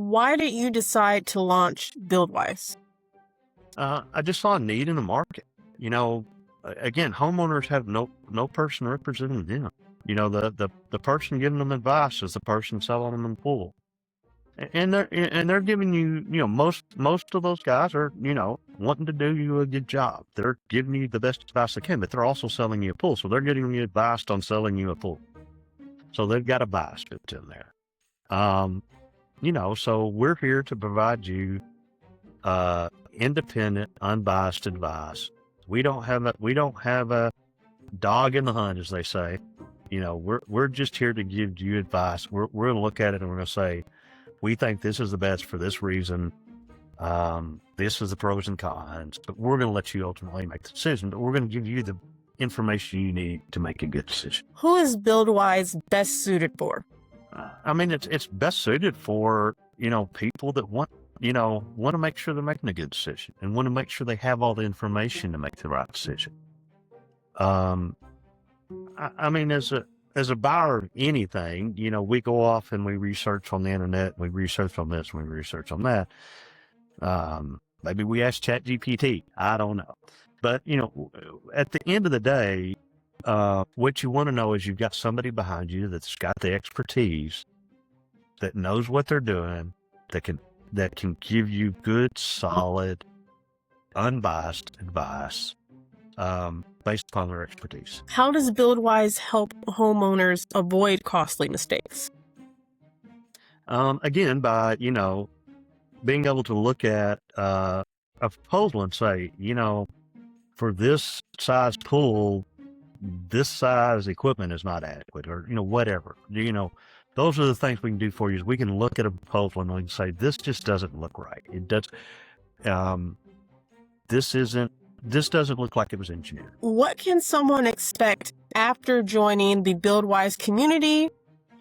Why did you decide to launch BuildWise? I just saw a need in the market. Again, homeowners have no person representing them. The person giving them advice is the person selling them the pool. And they're giving you, most of those guys are, wanting to do you a good job. They're giving you the best advice they can, but they're also selling you a pool. So they're getting you advice on selling you a pool. So they've got a bias built in there. So we're here to provide you independent, unbiased advice. We don't have a dog in the hunt, as they say. We're just here to give you advice. We're going to look at it and we're going to say, we think this is the best for this reason. This is the pros and cons, but we're going to let you ultimately make the decision. But we're going to give you the information you need to make a good decision. Who is BuildWise best suited for? It's best suited for, people that want to make sure they're making a good decision and want to make sure they have all the information to make the right decision. As a buyer of anything, we go off and we research on the internet, we research on this, we research on that. Maybe we ask ChatGPT, I don't know. But, at the end of the day, what you want to know is you've got somebody behind you that's got the expertise, that knows what they're doing, that can give you good, solid, unbiased advice, based upon their expertise. How does BuildWise help homeowners avoid costly mistakes? Again, by, being able to look at a proposal and say, for this size pool, this size equipment is not adequate, or, whatever. Those are the things we can do for you. Is we can look at a proposal and we can say, this just doesn't look right. It does. This doesn't look like it was engineered. What can someone expect after joining the BuildWise community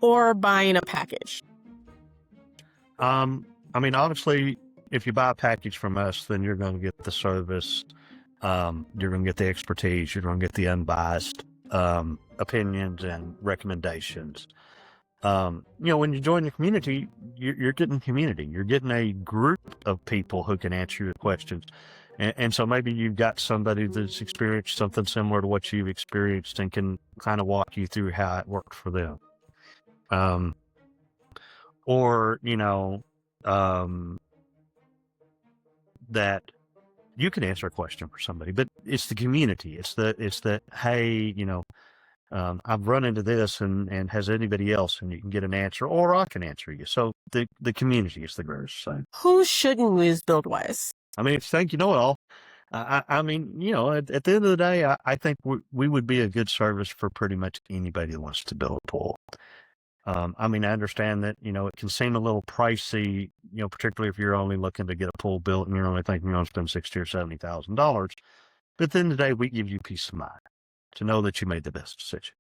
or buying a package? Obviously, if you buy a package from us, then you're going to get the service. You're going to get the expertise. You're going to get the unbiased opinions and recommendations. When you join the community, you're getting community. You're getting a group of people who can answer your questions. And so maybe you've got somebody that's experienced something similar to what you've experienced and can kind of walk you through how it worked for them. That you can answer a question for somebody, but it's the community. It's that, hey, I've run into this and has anybody else, and you can get an answer, or I can answer you. So the community is the greatest thing. Who shouldn't use BuildWise? If you think you know it all, at the end of the day, I think we would be a good service for pretty much anybody that wants to build a pool. I understand that, it can seem a little pricey, particularly if you're only looking to get a pool built and you're only thinking you're going to spend $60,000 or $70,000. But at the end of the day, we give you peace of mind to know that you made the best decision.